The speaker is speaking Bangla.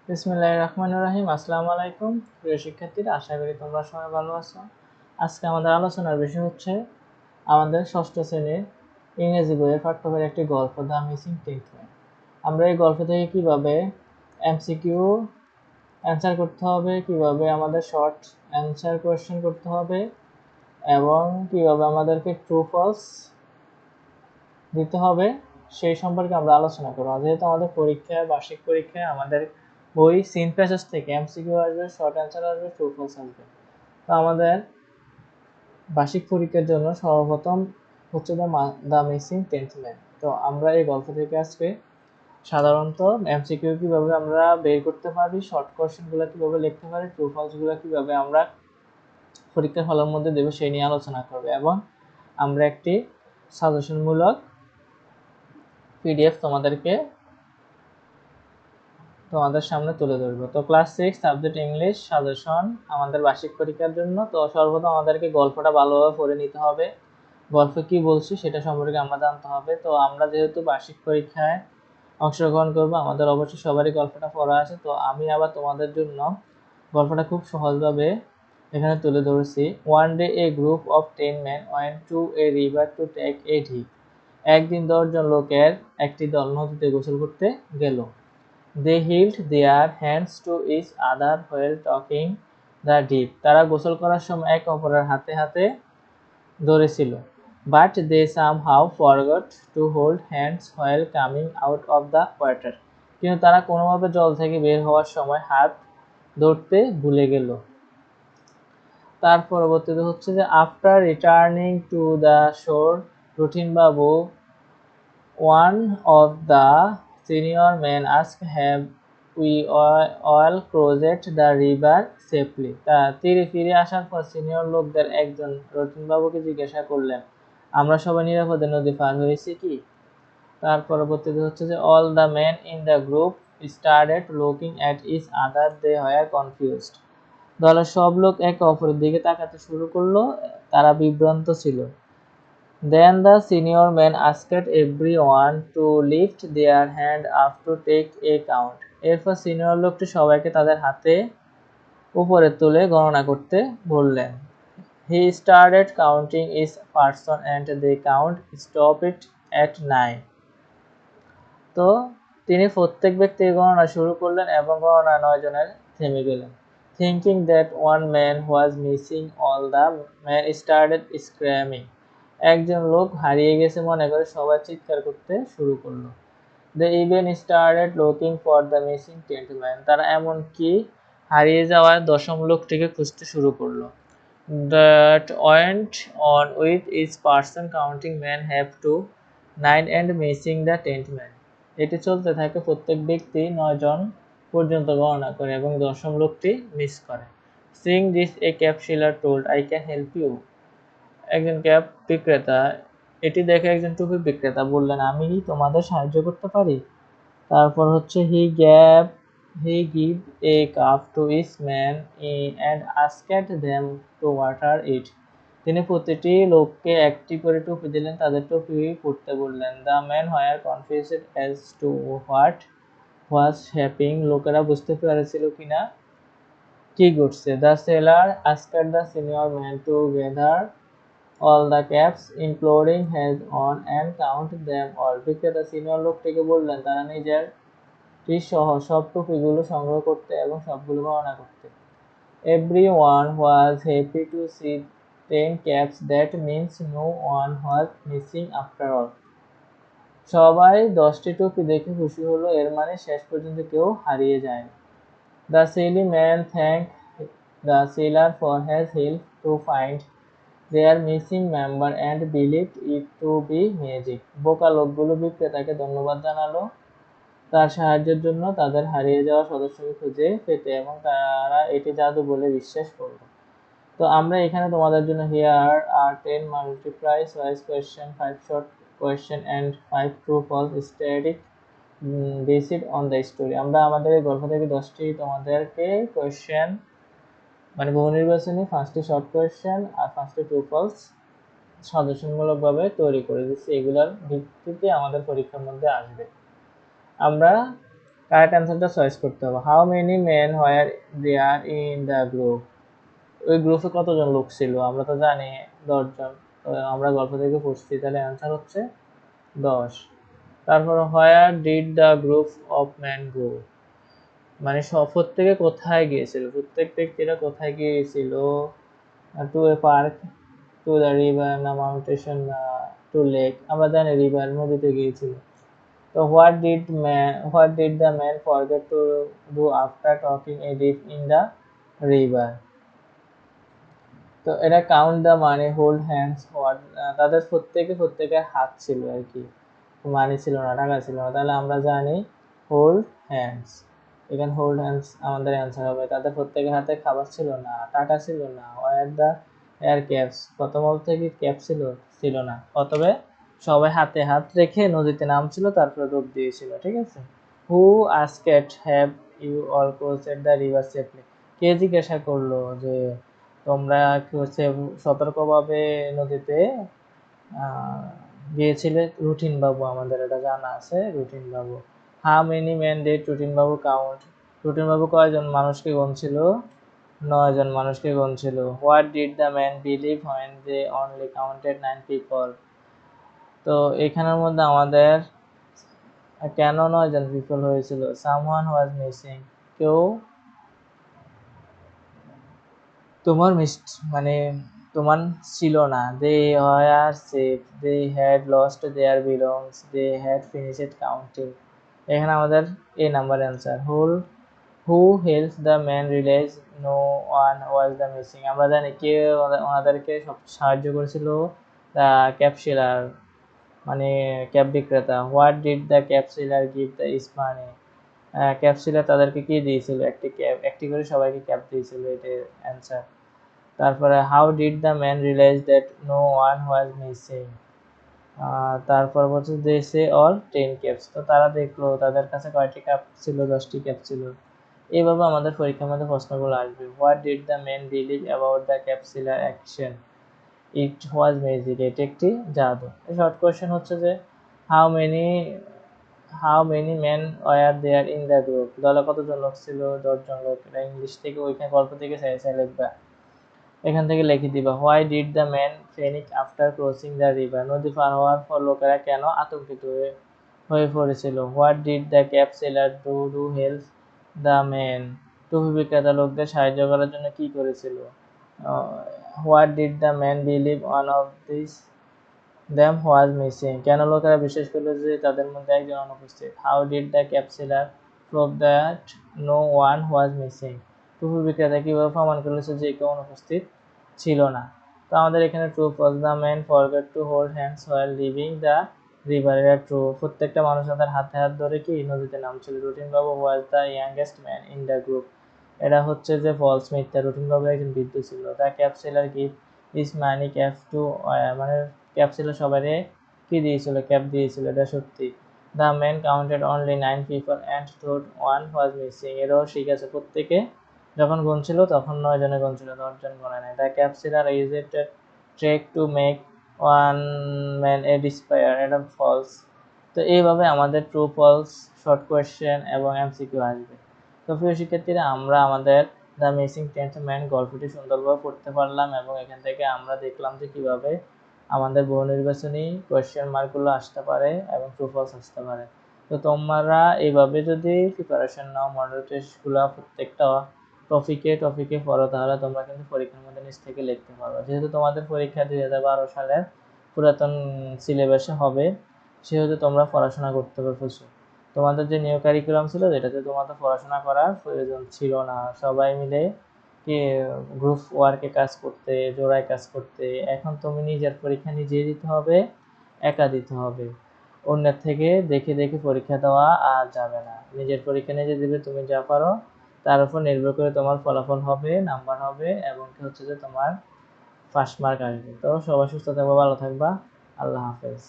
বিসমিল্লাহির রহমানির রহিম। আসসালামু আলাইকুম প্রিয় শিক্ষার্থীরা, আশা করি তোমরা সবাই ভালো আছো। আজকে আমাদের আলোচনার বিষয় হচ্ছে আমাদের ষষ্ঠ শ্রেণীর ইংরেজি বইয়ের পাঠ্যবইয়ের একটি গল্প, দ্য মিসিং টেন্থ ম্যান। আমরা এই গল্প থেকে কিভাবে এমসিকিউ অ্যান্সার করতে হবে, কিভাবে আমাদের শর্ট অ্যান্সার কোয়েশ্চেন করতে হবে এবং কিভাবে আমাদেরকে ট্রু ফলস দিতে হবে সেই সম্পর্কে আমরা আলোচনা করব। যেহেতু আমাদের বার্ষিক পরীক্ষায় আমাদের বই সিন প্যাসেজ থেকে এমসিকিউ আসবে, শর্ট অ্যান্সার আসবে, ট্রু ফলস আসবে। তো আমাদের বার্ষিক পরীক্ষার জন্য সর্বপ্রথম হচ্ছে দ্য মিসিং টেন্থ ম্যান। তো আমরা এই গল্প থেকে আজকে সাধারণত এমসিকিউ কিভাবে আমরা বের করতে পারি, শর্ট কোয়েশ্চেনগুলো কিভাবে লিখতে পারি, ট্রু ফলসগুলো কিভাবে আমরা পরীক্ষার হলের মধ্যে দেবো সেই নিয়ে আলোচনা করবে এবং আমরা একটি সাজেশনমূলক পিডিএফ তোমাদের সামনে তুলে ধরবো। তো ক্লাস 6 সাবজেক্ট ইংলিশ সাজেশন আমাদের বার্ষিক পরীক্ষার জন্য। তো সর্বপ্রথম আমাদেরকে গল্পটা ভালোভাবে পড়ে নিতে হবে, গল্প কি বলছি সেটা সম্পর্কে আমরা জানতে হবে। তো আমরা যেহেতু বার্ষিক পরীক্ষায় অংশগ্রহণ করব, আমাদের অবশ্যই সবারই গল্পটা পড়া আছে। তো আমি আবার তোমাদের জন্য গল্পটা খুব সহজভাবে এখানে তুলে ধরেছি। One day A group of 10 men went to a river to take a dip. একদিন 10 জন লোকের একটি দল নদীতে গোসল করতে গেল। They held their hands to each other while taking the dip. তারা গোসল করার সময় একে অপরের হাতে হাতে ধরেছিল। But they somehow forgot to hold hands while coming out of the water. কিন্তু তারা কোনোভাবে জল থেকে বের হওয়ার সময় হাত ধরতে ভুলে গেল। তার পরবর্তীতে হচ্ছে যে আফটার রিটার্নিং টু দ্য শোর, routine Babu one of the senior men asked, have we all crossed the river safely? তীরে ফিরে আসার পর সিনিয়র লোকদের একজন রতিনবাবুকে জিজ্ঞাসা করলেন, আমরা সবাই নিরাপদে নদী পার হয়েছি কি? তার পরবর্তীতে হচ্ছে যে all the men in the group started looking at each other, they were confused. দলের সব লোক একে অপরের দিকে তাকাতে শুরু করলো, তারা বিভ্রান্ত ছিল। Then the senior man asked everyone to lift their hand up to take a count. এরপর সিনিয়র লোকটি সবাইকে তাদের হাতে উপরে তুলে গণনা করতে বললেন। He started counting each person and the count stopped at 9. তো তিনি প্রত্যেক ব্যক্তির গণনা শুরু করলেন এবং গণনা 9 জনের থেমে গেলেন। Thinking that one man was missing, all the men started screaming. একজন লোক হারিয়ে গেছে মনে করে সবাই চিৎকার করতে শুরু করলো। They even started looking for the missing 10th man. তারা এমনকি হারিয়ে যাওয়া দশম লোকটিকে খুঁজতে শুরু করলো। That went on with each person counting men have to 9 and missing the 10th man. এটি চলতে থাকে, প্রত্যেক ব্যক্তি 9 জন পর্যন্ত গণনা করে এবং দশম লোকটি মিস করে। Seeing this, a cab seller told, I can help you. একজন ক্যাব বিক্রেতা এটি দেখে একজন টুপি বিক্রেতা বললেন, আমি তোমাদের সাহায্য করতে পারি। তারপর হচ্ছে he gave a cup to each man and asked them to water it. তিনি প্রতিটি লোককে একটি করে টুপি দিলেন, তাদের টুপি পরতে বললেন। The men were confused as to what was happening. লোকেরা বুঝতে পেরেছিল কিনা কি ঘটছে। The seller asked the senior man to gather all the caps, including his own, and count them all. বিক্রেতা সিনিয়র লোকটিকে বললেন তারা নিজেরটি সহ সব টুপিগুলো সংগ্রহ করতে এবং সবগুলো গণনা করতে। Everyone was happy to see 10 caps. That means no one was missing after all. সবাই 10টি টুপি দেখে খুশি হলো, এর মানে শেষ পর্যন্ত কেউ হারিয়ে যায়নি। The silly man thanked the seller for his help to find their missing member and believed it to be magic. বোকা লোকগুলো বিক্রেতাকে ধন্যবাদ জানালো তার সাহায্যের জন্য, তাদের হারিয়ে যাওয়া সদস্যকে খুঁজে পেতে, এবং তারা এটি জাদু বলে বিশ্বাস করল। তো আমরা এখানে তোমাদের জন্য here are 10 multiply choice question, 5 short question and 5 true false static based on the story. আমরা আমাদের এই গল্প থেকে 10টি তোমাদেরকে কোয়েশ্চেন মানে বহু নির্বাচনী, 5টি শর্ট কোয়েশ্চেন আর 5টি ট্রু ফলস সাজেশনমূলকভাবে তৈরি করে দিচ্ছি। এগুলোর ভিত্তিতে আমাদের পরীক্ষার মধ্যে আসবে। আমরা কারেক্ট অ্যান্সারটা চয়েস করতে হবে। How many men were there in the group, ওই গ্রুপে কতজন লোক ছিল, আমরা তো জানি 10 জন। তো আমরা গল্প থেকে পড়ছি, তাহলে অ্যান্সার হচ্ছে 10। তারপর where did the group of man go, মানে প্রত্যেকে কোথায় গিয়েছিল, প্রত্যেক ব্যক্তিরা কোথায় গিয়েছিল, to a park, to the river, না মাউন্টেন, না টু লেক, আমরা জানি রিভার, নদীতে গিয়েছিল। তো what did the man forget to do after taking a dip in the river, তো এটা count the money, hold hands, what, তাদের প্রত্যেকের হাত ছিল আর কি, মানি ছিল না, টাকা ছিল না, তাহলে আমরা জানি হোল্ড হ্যান্ডস। এখানে হোল্ড হ্যান্ডস আমাদের অ্যান্সার হবে। তাদের প্রত্যেকের হাতে খাবার ছিল না, টাকা ছিল না। ওয়ার দ্য এয়ার ক্যাপস, প্রথম অবস্থায় কি ক্যাপ ছিল, ছিল না। অতএব সবাই হাতে হাত রেখে নদীতে নামছিল, তারপরে ডুব দিয়েছিল, ঠিক আছে। Who asked have you all crossed the river safely, কে জিজ্ঞাসা করলো যে তোমরা কি হচ্ছে সতর্কভাবে নদীতে গিয়েছিলে, রুটিন বাবু, আমাদের এটা জানা আছে, routine Babu. How many man did routine Babu count, routine Babu কয়জন মানুষকে গুনছিল, 9 জন মানুষকে গুনছিল। What did the man believe when they only counted 9 people, তো এখানের মধ্যে আমাদের কেন 9 জন পিপল হয়েছিল, সামওয়ান ওয়াজ মিসিং, কেউ তোমার মানে তোমার ছিল না। They were safe, they had lost their belongings, they had finished counting, এখানে আমাদের এ number answer. Who help the man realise no one was the missing, আমরা জানি কে ওনাদেরকে সব সাহায্য করেছিল, দ্য ক্যাপসিলার, মানে ক্যাব বিক্রেতা। What did the cap seller give the ইসমানি, ক্যাপসিলার তাদেরকে কি দিয়েছিল, একটি ক্যাব, একটি করে সবাইকে ক্যাব দিয়েছিল, এটার অ্যান্সার। তারপরে how did the man realise that no one was missing, তারপর বলছে দে সে অল 10 ক্যাপস, তো তারা দেখলো তাদের কাছে কয়টি ক্যাপ ছিল, 10টি ক্যাপ ছিল। এইভাবে আমাদের পরীক্ষার মধ্যে প্রশ্নগুলো আসবে। What did the man believe about the cap seller action, it was magic, এটি একটি জাদু। শর্ট কোয়েশ্চেন হচ্ছে যে how many how many man were there in the group, দলে কতজন লোক ছিল, 10 জন লোক। এটা ইংলিশ থেকে, ওইখানে গল্প থেকে চাই লিখবা, এখান থেকে লিখে দিবা। Why did the man panic after crossing the river, নদী পার হওয়ার পর লোকেরা কেন আতঙ্কিত হয়ে পড়েছিল। What did the cap seller do to help the man, টুপি বিক্রেতা লোকদের সাহায্য করার জন্য কি করেছিল। What did the man believe one of this them was missing, কেন লোকেরা বিশ্বাস করলো যে তাদের মধ্যে একজন অনুপস্থিত। How did the cap seller prove that no one was missing, টুপি বিক্রেতা কিভাবে প্রমাণ করেছে যে কেউ অনুপস্থিত ছিল না। তো আমাদের এখানে true false, the man forget to hold hands while leaving the river, এটা ট্রু, প্রত্যেকটা মানুষ তাদের হাতে হাত ধরে কি নদীতে নামছিল। Routine Babu was the youngest man in the group, এটা হচ্ছে যে ফলস, মিথ্যা, রুটিন বাবু একজন বৃদ্ধ ছিল। The cap seller give is money cap to, মানে ক্যাপসুলার সবাইকে কি দিয়েছিল, ক্যাপ দিয়েছিল, এটা সত্যি। The man counted only 9 people and thought one was missing, এটাও ঠিক আছে, প্রত্যেকে যখন গুনছিল তখন 9 জনে গুনছিল, 10 জন গোনা নাই। The capsular is a trek to make one man a ডিসপায়ার, এটা ফলস। তো এইভাবে আমাদের ট্রু ফলস, শর্ট কোয়েশ্চেন এবং এমসিকিউ আসবে। তো প্রিয় শিক্ষার্থীরা, আমরা আমাদের দ্য মিসিং 10th ম্যান গল্পটি সুন্দরভাবে পড়তে পারলাম, এবং এখান থেকে আমরা দেখলাম যে কিভাবে আমাদের বহু নির্বাচনী কোয়েশ্চেন মার্কগুলো আসতে পারে এবং ট্রু ফলস আসতে পারে। তো তোমরা এইভাবে যদি প্রিপারেশন নাও, মডেল টেস্টগুলো প্রত্যেকটা টপিকে পড়ো, তাহলে তোমরা কিন্তু পরীক্ষার মধ্যে নিজ থেকে লিখতে পারো। যেহেতু তোমাদের পরীক্ষা 2012 সালের পুরাতন সিলেবাসে হবে, সেহেতু তোমরা পড়াশোনা করতে পারছো। তোমাদের যে নিউ কারিকুলাম ছিল, যেটাতে তোমাদের পড়াশোনা করার প্রয়োজন ছিল না, সবাই মিলে কি গ্রুপ ওয়ার্কে কাজ করতে, জোড়ায় কাজ করতে। এখন তুমি নিজের পরীক্ষা নিজে দিতে হবে, একা দিতে হবে, অন্যের থেকে দেখে দেখে পরীক্ষা দেওয়া আর যাবে না। নিজের পরীক্ষা নিজে দিবে, তুমি যা পারো তার উপর নির্ভর করে তোমার ফলাফল হবে, নাম্বার হবে, এবং কি হচ্ছে যে তোমার ফার্স্ট মার্ক আসবে। তো সবাই সুস্থ থাকবা, ভালো থাকবা, আল্লাহ হাফেজ।